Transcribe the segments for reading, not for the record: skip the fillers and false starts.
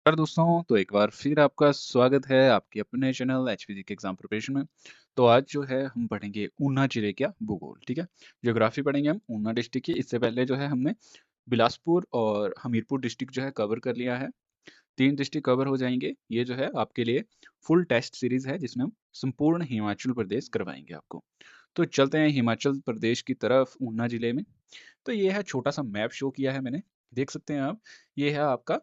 नमस्कार दोस्तों, तो एक बार फिर आपका स्वागत है आपके अपने चैनल एचपीजी के एग्जाम प्रिपरेशन में। तो आज जो है हम पढ़ेंगे ऊना जिले का भूगोल, ठीक है। ज्योग्राफी पढ़ेंगे हम ऊना डिस्ट्रिक्ट की। इससे पहले जो है हमने बिलासपुर और हमीरपुर डिस्ट्रिक्ट जो है कवर कर लिया है। 3 डिस्ट्रिक्ट कवर हो जाएंगे। ये जो है आपके लिए फुल टेस्ट सीरीज है जिसमें हम संपूर्ण हिमाचल प्रदेश करवाएंगे आपको। तो चलते हैं हिमाचल प्रदेश की तरफ ऊना जिले में। तो ये है छोटा सा मैप शो किया है मैंने, देख सकते हैं आप। ये है आपका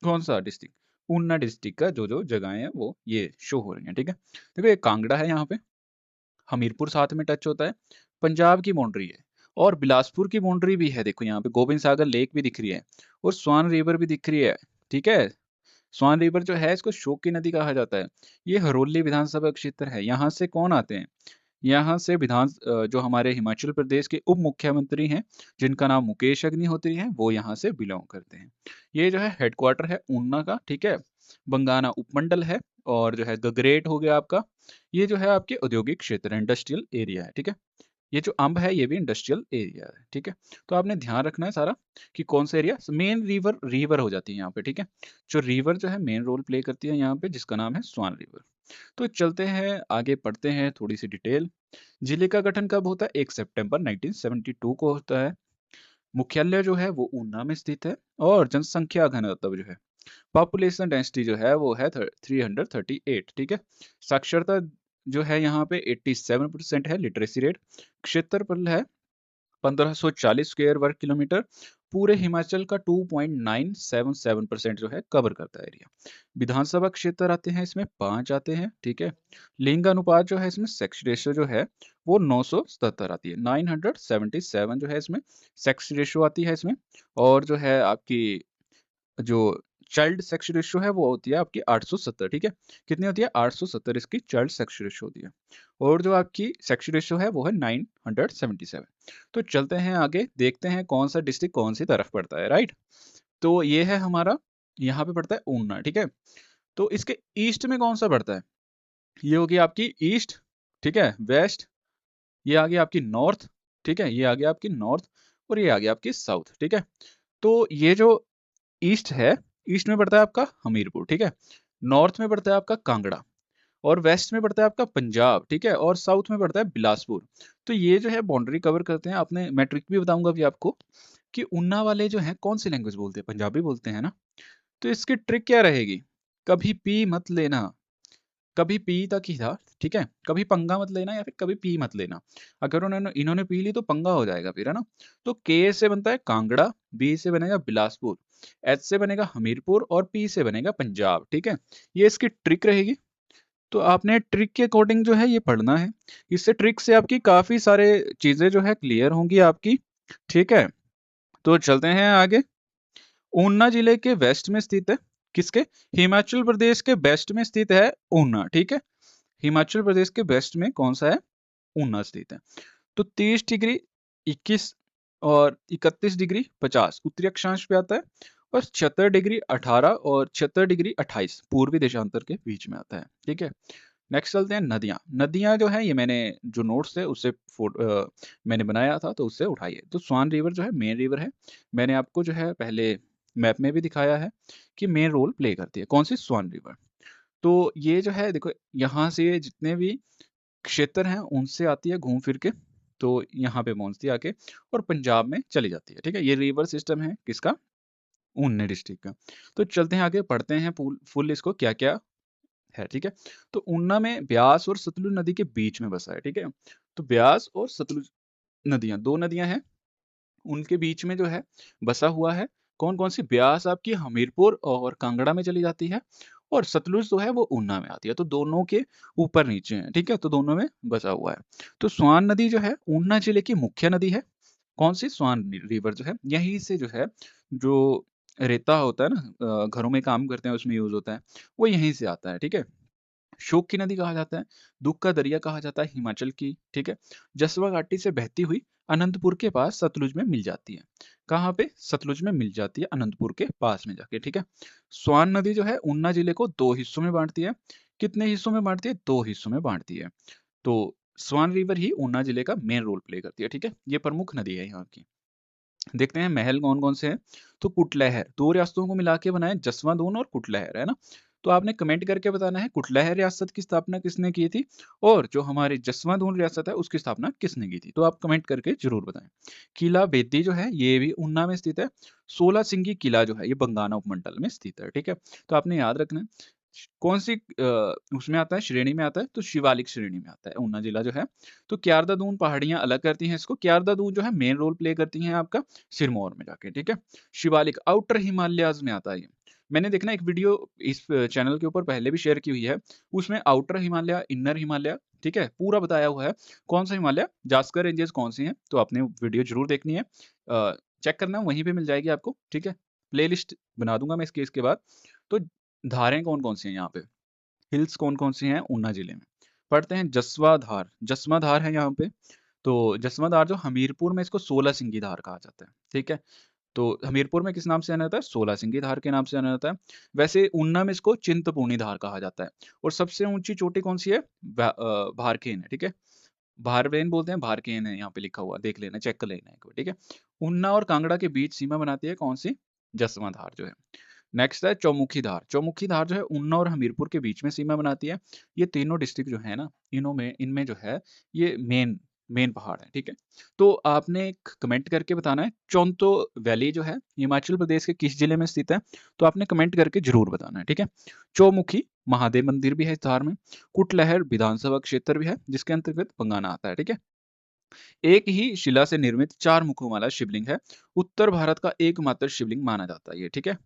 कौन-सा डिस्ट्रिक्ट? ऊना डिस्ट्रिक्ट का जो-जो जगहें हैं वो ये शो हो रही हैं, ठीक है? देखो ये कांगड़ा है यहाँ पे, हमीरपुर साथ में टच होता है, पंजाब की बाउंड्री है और बिलासपुर की बाउंड्री भी है। देखो यहाँ पे गोबिंद सागर लेक भी दिख रही है और स्वान रिवर भी दिख रही है, ठीक है? स्वान रिवर जो है इसको शोक की नदी कहा जाता है। ये हरोली विधानसभा क्षेत्र है। यहाँ से कौन आते हैं? यहाँ से जो हमारे हिमाचल प्रदेश के उप मुख्यमंत्री हैं, जिनका नाम मुकेश अग्निहोत्री है, वो यहाँ से बिलॉन्ग करते हैं। ये जो है हेडक्वार्टर है ऊना का, ठीक है? बंगाना उपमंडल है और जो है गगरेट हो गया आपका। ये जो है आपके औद्योगिक क्षेत्र है, इंडस्ट्रियल एरिया है, ठीक है? ये जो अम्ब है ये भी इंडस्ट्रियल एरिया है, ठीक है। तो आपने ध्यान रखना है सारा कि कौन सा एरिया मेन रिवर रिवर हो जाती है यहाँ पे, ठीक है। जो रिवर जो है मेन रोल प्ले करती है यहाँ पे, जिसका नाम है स्वान रिवर। तो चलते हैं आगे, पढ़ते हैं थोड़ी सी डिटेल। जिले का गठन कब होता है? 1 सितंबर 1972 को होता है। मुख्यालय जो है वो ऊना में स्थित है और जनसंख्या घनत्व जो है, पॉपुलेशन डेंसिटी जो है वो है 338, ठीक है। साक्षरता जो है यहाँ पे 87% है, लिटरेसी रेट। क्षेत्रफल है 1540 स्क्वायर वर्ग किलोमीटर। पूरे हिमाचल का 2.977% जो है कवर करता है एरिया। विधानसभा क्षेत्र आते हैं इसमें 5 आते हैं, ठीक है। लिंग अनुपात जो है इसमें सेक्स रेशियो जो है वो 977 आती है, 977 जो है इसमें सेक्स रेशियो आती है इसमें। और जो है आपकी जो चाइल्ड सेक्स रेशियो है वो होती है आपकी 870, ठीक है। कितनी होती है? 870 इसकी चाइल्ड सेक्स रेशियो होती है। और जो आपकी सेक्स रेशियो है वो है 977। तो चलते हैं आगे, देखते हैं कौन सा डिस्ट्रिक्ट कौन सी तरफ पड़ता है, राइट। तो ये है हमारा, यहाँ पे पड़ता है ऊना, ठीक है। तो इसके ईस्ट में कौन सा पड़ता है? ये होगी आपकी ईस्ट, ठीक है। वेस्ट, ये आ गई आपकी नॉर्थ, ठीक है। ये आ गया आपकी नॉर्थ और ये आ गया आपकी साउथ, ठीक है। तो ये जो ईस्ट है, ईस्ट में पड़ता है आपका हमीरपुर, ठीक है। नॉर्थ में पड़ता है आपका कांगड़ा और वेस्ट में पड़ता है आपका पंजाब, ठीक है। और साउथ में पड़ता है बिलासपुर। तो ये जो है बाउंड्री कवर करते हैं। आपने मैं ट्रिक भी बताऊंगा अभी आपको कि ऊना वाले जो हैं कौन सी लैंग्वेज बोलते हैं? पंजाबी बोलते हैं ना। तो इसकी ट्रिक क्या रहेगी? कभी पी मत लेना, कभी पी तक ही था, ठीक है। कभी पंगा मत लेना या फिर कभी पी मत लेना। अगर उन्होंने इन्होंने पी ली तो पंगा हो जाएगा फिर, है ना। तो के से बनता है कांगड़ा, बी से बनेगा बिलासपुर, एच से बनेगा हमीरपुर और पी से बनेगा पंजाब, ठीक है। ये इसकी ट्रिक रहेगी। तो आपने ट्रिक के अकॉर्डिंग जो है ये पढ़ना है। इससे ट्रिक से आपकी काफी सारे चीजें जो है क्लियर होंगी आपकी, ठीक है। तो चलते हैं आगे। ऊना जिले के वेस्ट में स्थित है, किसके? हिमाचल प्रदेश के वेस्ट में स्थित है ऊना, ठीक है। हिमाचल प्रदेश के वेस्ट में कौन सा है? ऊना स्थित है। तो 30 डिग्री 21 और 31 डिग्री 50 उत्तरी अक्षांश पे आता है और 76 डिग्री 18 और 76 डिग्री 28 पूर्वी देशांतर के बीच में आता है, ठीक है। नेक्स्ट चलते हैं नदियां। नदियां जो है ये मैंने जो नोट्स है उससे मैंने बनाया था तो उससे उठाई है। तो स्वान रिवर जो है मेन रिवर है। मैंने आपको जो है पहले मैप में भी दिखाया है कि मेन रोल प्ले करती है कौन सी? स्वान रिवर। तो ये जो है देखो, यहाँ से जितने भी क्षेत्र हैं उनसे आती है घूम फिर के, तो यहाँ पे पहुंचती है आके और पंजाब में चली जाती है, ठीक है। ये रिवर सिस्टम है किसका? ऊना डिस्ट्रिक्ट का। तो चलते हैं आगे, पढ़ते हैं फुल फुल इसको क्या क्या है, ठीक है। तो ऊना में ब्यास और सतलुज नदी के बीच में बसा है, ठीक है। तो ब्यास और सतलुज नदियां, दो नदियां हैं, उनके बीच में जो है बसा हुआ है। कौन कौन सी? ब्यास आपकी हमीरपुर और कांगड़ा में चली जाती है और सतलुज जो है वो ऊना में आती है। तो दोनों के ऊपर नीचे हैं, ठीक है। तो दोनों में बसा हुआ है। तो स्वान नदी जो है ऊना जिले की मुख्य नदी है। कौन सी? स्वान रिवर जो है यहीं से जो है, जो रेता होता है ना, घरों में काम करते हैं उसमें यूज होता है, वो यहीं से आता है, ठीक है। शोक की नदी कहा जाता है, दुख का दरिया कहा जाता है हिमाचल की, ठीक है। जसवा घाटी से बहती हुई अनंतपुर के पास सतलुज में मिल जाती है। कहाँ पे? सतलुज में मिल जाती है, अनंतपुर के पास में जाके, ठीक है। स्वान नदी जो है ऊना जिले को दो हिस्सों में बांटती है। कितने हिस्सों में बांटती है? दो हिस्सों में बांटती है। तो स्वान रिवर ही ऊना जिले का मेन रोल प्ले करती है, ठीक है। ये प्रमुख नदी है यहाँ की। देखते हैं महल कौन-कौन से हैं, तो कुटलैहर, 2 रियासतों को मिला के बनाया जसवंत और कुटलैहर, है ना? तो आपने कमेंट करके बताना है कुटलैहर रियासत की स्थापना किसने की थी और जो हमारी जसवंत रियासत है उसकी स्थापना किसने की थी? तो आप कमेंट करके ज़रूर बताएँ। किला बेदी जो है ये भी ऊना में स्थित है। 16 सिंगी किला जो है ये बंगाना उपमंडल में स्थित है, ठीक है? तो आपने याद रखना है कौन-सी उसमें आता है श्रेणी में आता है तो शिवालिक श्रेणी में आता है ऊना जिला जो है। तो क्यारदा-दून पहाड़ियाँ अलग करती हैं इसको, क्यारदा-दून जो है मेन रोल प्ले करती हैं आपका सिरमौर में जाके, ठीक है? शिवालिक आउटर हिमालयाज़ में आता है ये। मैंने देखना एक वीडियो इस चैनल के ऊपर पहले भी शेयर की हुई है, उसमें आउटर हिमालय, इनर हिमालय, ठीक है? पूरा बताया हुआ है, कौन-सा हिमालय, जास्कर रेंजेस कौन-सी हैं, तो आपने वीडियो ज़रूर देखनी है। चेक करना वहीं पे मिल जाएगी आपको, ठीक है? प्लेलिस्ट बना दूँगा मैं इसके बाद। तो धारें कौन-कौन सी हैं यहाँ पे? हिल्स कौन-कौन सी हैं ऊना जिले में? पढ़ते हैं जसवा धार, जसवा धार है यहाँ पे। तो जसवा धार जो हमीरपुर में इसको 16 सिंगी धार कहा जाता है, ठीक है? तो हमीरपुर में किस नाम से जाना जाता है? 16 सिंगी धार के नाम से जाना जाता है। वैसे ऊना में इसको चिंतपूर्णी धार कहा जाता है और सबसे ऊँची चोटी कौन-सी है? भारकेन है, ठीक है? भारवेन बोलते हैं, भारकेन है यहाँ पे लिखा हुआ, देख लेना, चेक कर लेना एक बार, ठीक है? ऊना और कांगड़ा के बीच सीमा बनाती है कौन-सी? जसवा धार जो है। नेक्स्ट है चौमुखी धार। चौमुखी धार जो है ऊना और हमीरपुर के बीच में सीमा बनाती है। ये तीनों डिस्ट्रिक्ट जो है ना, इनमें जो है ये मेन मेन पहाड़ है, ठीक है? तो आपने एक कमेंट करके बताना है चोंतो वैली जो है हिमाचल प्रदेश के किस जिले में स्थित है? तो आपने कमेंट करके ज़रूर बताना है, ठीक है? चौमुखी महादेव मंदिर भी है इस धार में। कुटलैहर विधानसभा क्षेत्र भी है जिसके अंतर्गत बंगाना आता है, ठीक है? एक ही शिला से निर्मित 4 मुखों वाला शिवलिंग है। उत्तर भारत का एकमात्र शिवलिंग माना जाता है ये, ठीक है?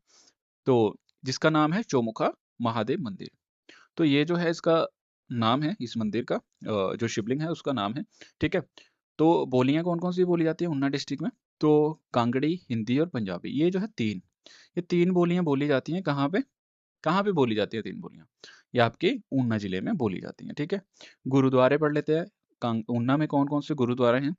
तो जिसका नाम है चौमुखा महादेव मंदिर। तो ये जो है इसका नाम है इस मंदिर का जो शिवलिंग है उसका नाम है, ठीक है? तो बोलियाँ कौन-कौन सी बोली जाती हैं ऊना डिस्ट्रिक्ट में? तो कांगड़ी, हिंदी और पंजाबी ये जो है 3 ये 3 बोलियाँ बोली जाती हैं कहाँ पे? कहाँ पे बोली जाती है 3 बोलियाँ? ये आपके ऊना जिले में बोली जाती हैं, ठीक है? गुरुद्वारे पढ़ लेते हैं। ऊना में कौन-कौन से गुरुद्वारे हैं?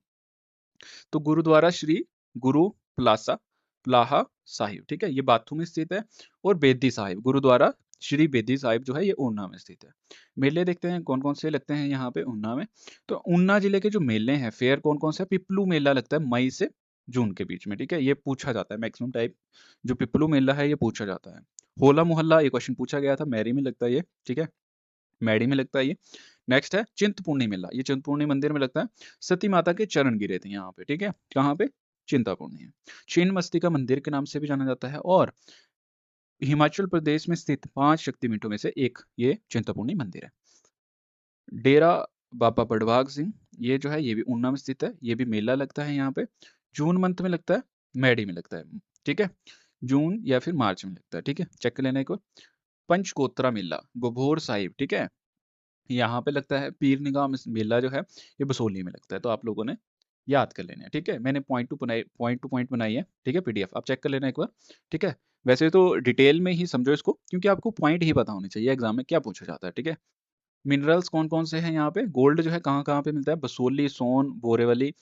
तो गुरुद्वारा श्री गुरु प्लासा प्लाहा साहिब, ठीक है? ये बाथू में स्थित है और बेदी साहिब, गुरुद्वारा श्री बेदी साहिब जो है ये ऊना में स्थित है। मेले देखते हैं कौन-कौन से लगते हैं यहाँ पे ऊना में। तो ऊना जिले के जो मेले हैं, फेयर कौन-कौन से हैं? पिपलू मेला लगता है मई से जून के बीच में, ठीक है? ये पूछा जाता है मैक्सिमम टाइप जो पिपलू मेला है ये पूछा जाता है। होला मोहल्ला ये क्वेश्चन पूछा गया था, मैरी में लगता है ये, ठीक है? मैडी में लगता है ये। नेक्स्ट है चिंतपूर्णी मेला, ये चिंतपूर्णी मंदिर में लगता है। सती माता के चरण गिरे थे यहाँ पे, ठीक है? कहाँ पे? चिंतापूर्णी है। छिन्नमस्तिका मंदिर के नाम से भी जाना जाता है और हिमाचल प्रदेश में स्थित 5 शक्तिपीठों में से एक ये चिंतपूर्णी मंदिर है। डेरा बाबा बड़भाग सिंह, ये जो है ये भी ऊना में स्थित है, ये भी मेला लगता है यहाँ पे। जून मंथ में लगता है, मैडी में लगता है, ठीक है? जून या फिर मार्च में लगता है, ठीक है? चेक कर लेना एक बार। पंचकोत्रा मेला, बभौर साहिब, ठीक है? यहाँ पे लगता है पीर निगाह मेला जो है ये बसोली में लगता है, तो आप लोगों ने याद कर लेना है, ठीक है? मैंने पॉइंट टू पॉइंट बनाई है, ठीक है? पीडीएफ आप चेक कर लेना एक बार, ठीक है? वैसे तो डिटेल में ही समझो इसको क्योंकि आपको पॉइंट ही पता होने चाहिए एग्जाम में क्या पूछा जाता है, ठीक है? मिनरल्स कौन-कौन से हैं यहाँ पे? गोल्ड जो है कहाँ-कहाँ पे मिलता है? बसोली, सोन, बोरेवली,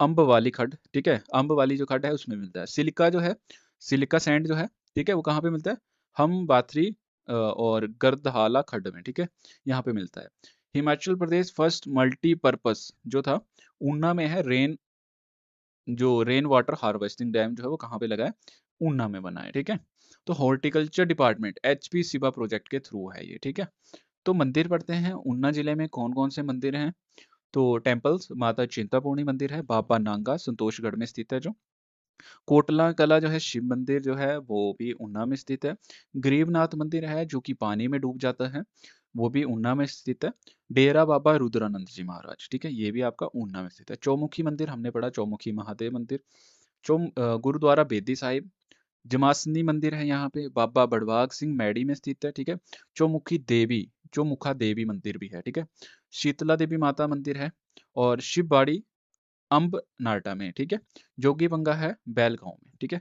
अम्ब वाली खड्ड, ठीक है? अम्ब वाली जो खड्ड है उसमें मिलता है। सिलिका जो है, सिलिका सैंड जो है, ठीक है? वो कहाँ पे मिलता है? हम बाथरी और गर्दहाला खड्ड में, ठीक है? यहाँ पे मिलता है। हिमाचल प्रदेश फर्स्ट मल्टीपर्पस जो था, ऊना में है जो रेन वाटर हार्वेस्टिंग डैम जो है वो कहाँ पे लगा है? ऊना में बना है, ठीक है? तो हॉर्टिकल्चर डिपार्टमेंट एचपी सिबा प्रोजेक्ट के थ्रू है ये, ठीक है? तो मंदिर पढ़ते हैं, ऊना जिले में कौन-कौन से मंदिर हैं? तो टेम्पल्स माता चिंतपूर्णी मंदिर है, बाबा नांगा संतोषगढ़ में स्थित है जो। कोटला कला जो है शिव मंदिर जो है वो भी ऊना में स्थित है। गरीबनाथ मंदिर है जो कि पानी में डूब जाता है, वो भी ऊना में स्थित है। डेरा बाबा रुद्रानंद जी महाराज, ठीक है? ये भी आपका ऊना में स्थित है। चौमुखी मंदिर हमने पढ़ा, चौमुखी महादेव मंदिर। गुरुद्वारा बेदी साहिब, जमासनी मंदिर है यहाँ पे, बाबा बड़भाग सिंह मैडी में स्थित है, ठीक है? चौमुखा देवी मंदिर भी है, ठीक है? शीतला देवी माता मंदिर है और शिव बाड़ी अम्ब नाटा में, ठीक है? जोगी बंगा है बैलगांव में, ठीक है?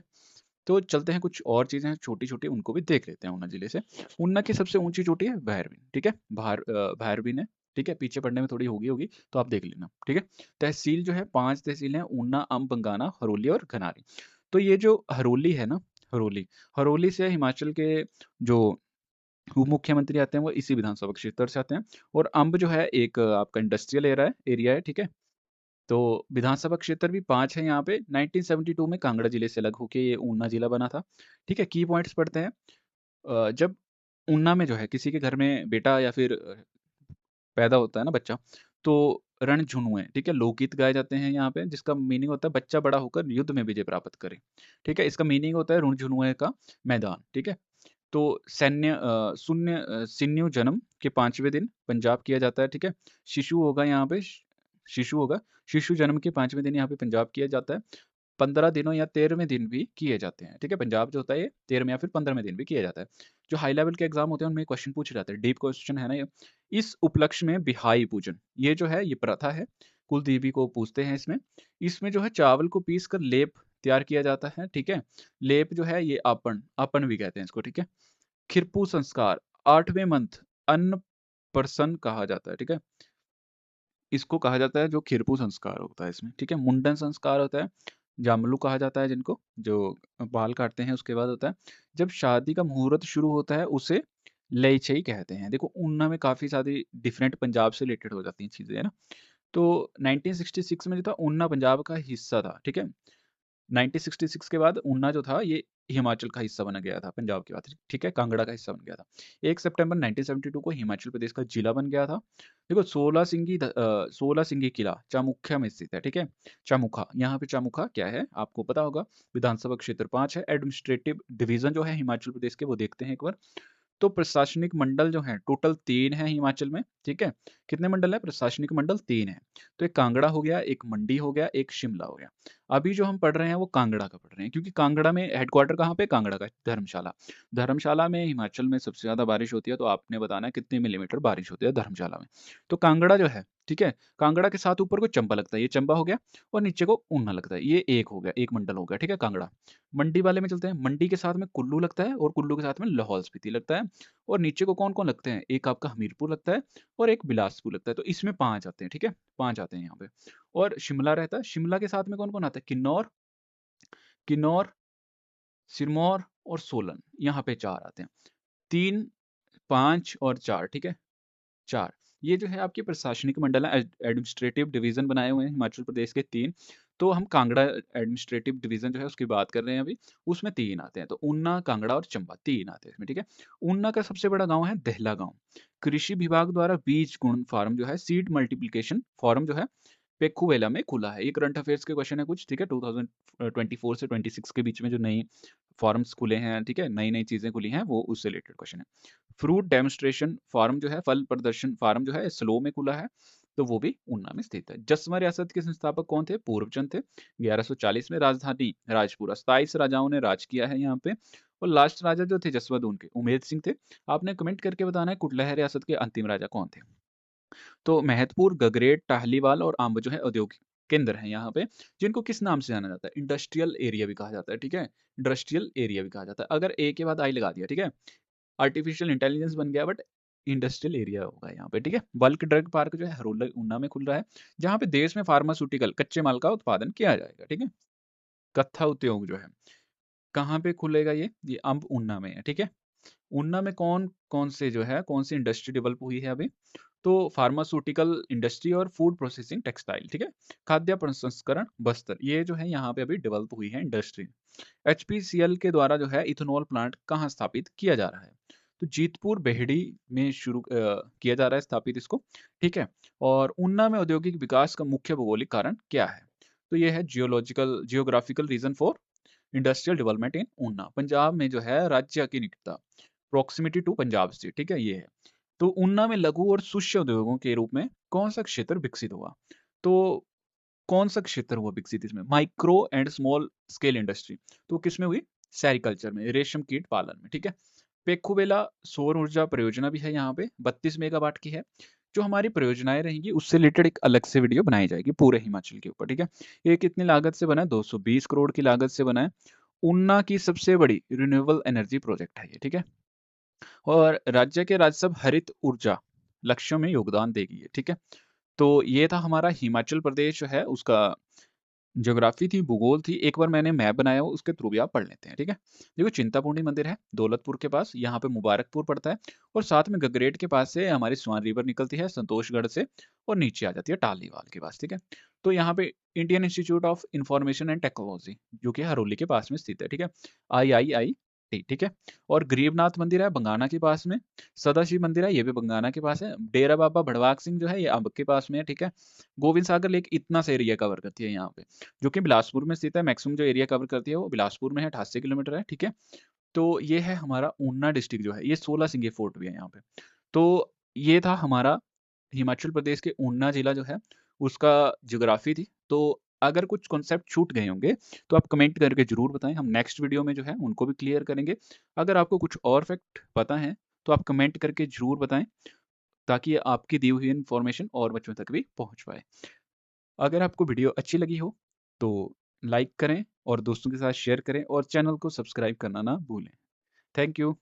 तो चलते हैं कुछ और चीज़ें हैं छोटी-छोटी उनको भी देख लेते हैं ऊना जिले से। ऊना की सबसे ऊँची चोटी है भैरबीन, ठीक है? भैरबीन है, ठीक है? पीछे पढ़ने में थोड़ी होगी तो आप देख लेना, ठीक है? तहसील जो है 5 तहसील हैं ऊना, अम्ब, बंगाना, हरोली और घनारी। तो ये जो हरोली है ना, हरोली से हिमाचल के जो उप मुख्यमंत्री आते हैं वो इसी विधानसभा क्षेत्र से आते हैं और अम्ब जो है एक आपका इंडस्ट्रियल एरिया है, ठीक है? तो विधानसभा क्षेत्र भी 5 है यहाँ पे। 1972 में कांगड़ा जिले से अलग होके ये ऊना जिला बना था। ठीक है, की पॉइंट्स पढ़ते हैं। जब ऊना में जो है किसी के घर में बेटा या फिर पैदा होता है ना बच्चा, तो रणझुनुए, ठीक है, लोकगीत गाए जाते हैं यहाँ पे, जिसका मीनिंग होता है बच्चा बड़ा होकर युद्ध में विजय प्राप्त करे। ठीक है, इसका मीनिंग होता है रणझुनुए का मैदान। ठीक है, तो सिन्यु जन्म के 5वें दिन पंजाब किया जाता है। ठीक है, शिशु होगा यहाँ पे, शिशु होगा, शिशु जन्म के 5वें दिन यहाँ पे पंजाब किया जाता है। 15 दिनों या 13वें दिन भी किए जाते हैं। ठीक है, पंजाब जो होता है ये 13वें या फिर 15वें दिन भी किया जाता है। जो हाई लेवल के एग्जाम होते हैं उनमें क्वेश्चन पूछे जाते हैं, डीप क्वेश्चन है ना ये। इस उपलक्ष्य में बिहाई पूजन, ये जो है ये प्रथा है, कुल देवी को पूजते हैं इसमें। इसमें जो है चावल को पीस कर लेप तैयार किया जाता है। ठीक है, लेप जो है ये आपन आपन भी कहते हैं इसको। ठीक है, खिरपू संस्कार 8वें मंथ अन्न प्रसन कहा जाता है। ठीक है, इसको कहा जाता है जो खिरपू संस्कार होता है इसमें। ठीक है, मुंडन संस्कार होता है, जामलू कहा जाता है जिनको, जो बाल काटते हैं उसके बाद होता है। जब शादी का मुहूर्त शुरू होता है उसे लैछई कहते हैं। देखो ऊना में काफी सारी डिफरेंट पंजाब से रिलेटेड हो जाती हैं चीजें, है ना। तो 1966 में जो था ऊना पंजाब का हिस्सा था। ठीक है, 1966 के बाद ऊना जो था ये हिमाचल का हिस्सा बना गया था पंजाब के बाद। ठीक है, कांगड़ा का हिस्सा बन गया था। 1 सितंबर 1972 को हिमाचल प्रदेश का जिला बन गया था। देखो 16 सिंगी किला चामुख्या में स्थित है। ठीक है, चामुखा, यहाँ पे चामुखा क्या है आपको पता होगा। विधानसभा क्षेत्र 5 है। एडमिनिस्ट्रेटिव डिवीजन जो है हिमाचल प्रदेश के वो देखते हैं एक बार। तो प्रशासनिक मंडल जो है टोटल 3 है हिमाचल में। ठीक है, कितने मंडल है, प्रशासनिक मंडल 3 है। तो एक कांगड़ा हो गया, एक मंडी हो गया, एक शिमला हो गया। अभी जो हम पढ़ रहे हैं वो कांगड़ा का पढ़ रहे हैं, क्योंकि कांगड़ा में हेडक्वार्टर कहाँ पे, कांगड़ा का धर्मशाला। धर्मशाला में हिमाचल में सबसे ज्यादा बारिश होती है, तो आपने बताना है कितने मिलीमीटर बारिश होती है धर्मशाला में। तो कांगड़ा जो है, ठीक है, कांगड़ा के साथ ऊपर को चंबा लगता है, ये चंबा हो गया, और नीचे को ऊना लगता है, ये एक हो गया, एक मंडल हो गया। ठीक है, कांगड़ा। मंडी वाले में चलते हैं, मंडी के साथ में कुल्लू लगता है, और कुल्लू के साथ में लाहौल स्पीति लगता है। और नीचे को कौन कौन लगते हैं, एक आपका हमीरपुर लगता है, और एक बिलासपुर लगता है। तो इसमें 5 आते हैं। ठीक है, 5 आते हैं यहाँ पे। और शिमला रहता है, शिमला के साथ में कौन कौन आता है, किन्नौर, किन्नौर, सिरमौर और सोलन, यहाँ पे 4 आते हैं। 3, 5 और 4। ठीक है, 4, ये जो है आपके प्रशासनिक मंडल है, एडमिनिस्ट्रेटिव डिवीजन बनाए हुए हैं हिमाचल प्रदेश के 3। तो हम कांगड़ा एडमिनिस्ट्रेटिव डिवीजन जो है उसकी बात कर रहे हैं अभी, उसमें 3 आते हैं। तो ऊना, कांगड़ा और चंबा 3 आते हैं इसमें। ठीक है, ऊना का सबसे बड़ा गांव है देहला गांव। कृषि विभाग द्वारा बीज गुण फार्म जो है, सीड मल्टीप्लिकेशन फार्म जो है पेक्खूवेला में खुला है। ये करंट अफेयर्स के क्वेश्चन है कुछ। ठीक है, 2024 से 26 के बीच में जो नई फॉर्म्स खुले हैं, ठीक है, नई नई चीजें खुली हैं, वो उससे रिलेटेड क्वेश्चन है। फ्रूट डेमोन्स्ट्रेशन फार्म जो है, फल प्रदर्शन फार्म जो है स्लो में खुला है, तो वो भी ऊना में स्थित है। जसवा रियासत के संस्थापक कौन थे, पूर्वचंद थे। 1140 में राजधानी राजपुरा, 27 राजाओं ने राज किया है यहाँ पे। और लास्ट राजा जो थे जसवंत के उमेद सिंह थे। आपने कमेंट करके बताना है कुटलह रियासत के अंतिम राजा कौन थे। तो महतपुर, गगरेट, टाहलीवाल और आम्ब जो है औद्योगिक केंद्र हैं यहाँ पे, जिनको किस नाम से जाना जाता है, इंडस्ट्रियल एरिया भी कहा जाता है। ठीक है, इंडस्ट्रियल एरिया भी कहा जाता है। अगर ए के बाद आई लगा दिया, ठीक है, आर्टिफिशियल इंटेलिजेंस बन गया, बट इंडस्ट्रियल एरिया होगा यहाँ पे। ठीक है, बल्क ड्रग पार्क जो है हरोला ऊना में खुल रहा है, जहाँ पे देश में फार्मास्यूटिकल कच्चे माल का उत्पादन किया जाएगा। ठीक है, कत्था उद्योग जो है कहाँ पे खुलेगा, ये अब ऊना में है। ठीक है, ऊना में कौन कौन से जो है, कौन सी इंडस्ट्री डेवलप हुई है अभी, तो फार्मास्यूटिकल इंडस्ट्री और फूड प्रोसेसिंग टेक्सटाइल। ठीक है, खाद्य प्रसंस्करण बस्तर, ये जो है यहाँ पे अभी डेवलप हुई है इंडस्ट्री। एचपीसीएल के द्वारा जो है इथेनॉल प्लांट कहाँ स्थापित किया जा रहा है, तो जीतपुर बेहड़ी में शुरू किया जा रहा है स्थापित इसको। ठीक है, और ऊना में औद्योगिक विकास का मुख्य भौगोलिक कारण क्या है, तो ये है geographical region for industrial development in Una. Punjab में जो है राज्य की निकटता, प्रॉक्सिमिटी टू पंजाब स्टेट। ठीक है, ये है। तो ऊना में लघु और सूक्ष्म उद्योगों के रूप में कौन सा क्षेत्र विकसित हुआ, तो कौन सा क्षेत्र हुआ विकसित इसमें, micro and small scale industry, तो किसमें हुई, सेरिकल्चर में, रेशम कीट पालन में। ठीक है, पेखुवेला सौर ऊर्जा परियोजना भी है यहाँ पे, 32 मेगावाट की है। जो हमारी परियोजनाएं रहेंगी उससे रिलेटेड एक अलग से वीडियो बनाई जाएगी पूरे हिमाचल के ऊपर। ठीक है, ये कितनी लागत से बना है, 220 करोड़ की लागत से बना है। ऊना की सबसे बड़ी रिन्यूएबल एनर्जी प्रोजेक्ट है ये। ठीक है, और राज्य के राज्यसभा हरित ऊर्जा लक्ष्यों में योगदान देगी ये। ठीक है, तो ये था हमारा हिमाचल प्रदेश जो है उसका ज्योग्राफी थी, भूगोल थी। एक बार मैंने मैप बनाया हो, उसके थ्रू भी आप पढ़ लेते हैं। ठीक है, देखो चिंतापूर्णी मंदिर है दौलतपुर के पास, यहाँ पे मुबारकपुर पड़ता है, और साथ में गगरेट के पास से हमारी स्वान रिवर निकलती है संतोषगढ़ से, और नीचे आ जाती है टालीवाल के पास। ठीक है, तो यहाँ पे Indian institute of information and technology जो कि हरोली के पास में स्थित है, ठीक है, IIIT, ठीक है। और गरीबनाथ मंदिर है बंगाना के पास में, सदाशिव मंदिर है ये भी बंगाना के पास है, डेरा बाबा भड़वाक सिंह जो है ये अम्ब के पास में है, ठीक है। गोविंद सागर लेक इतना सा एरिया कवर करती है यहाँ पे, जो कि बिलासपुर में स्थित है। मैक्सिमम जो एरिया कवर करती है वो बिलासपुर में है, 88 किलोमीटर है, ठीक है। तो ये है हमारा ऊना डिस्ट्रिक्ट जो है, ये 16 सिंगे फोर्ट भी है यहाँ पे। तो ये था हमारा हिमाचल प्रदेश के ऊना जिला जो है उसका ज्योग्राफी थी। तो अगर कुछ कॉन्सेप्ट छूट गए होंगे तो आप कमेंट करके ज़रूर बताएं, हम नेक्स्ट वीडियो में जो है उनको भी क्लियर करेंगे। अगर आपको कुछ और फैक्ट पता है तो आप कमेंट करके ज़रूर बताएं, ताकि आपकी दी हुई इन्फॉर्मेशन और बच्चों तक भी पहुंच पाए। अगर आपको वीडियो अच्छी लगी हो तो लाइक करें और दोस्तों के साथ शेयर करें और चैनल को सब्सक्राइब करना ना भूलें। Thank you.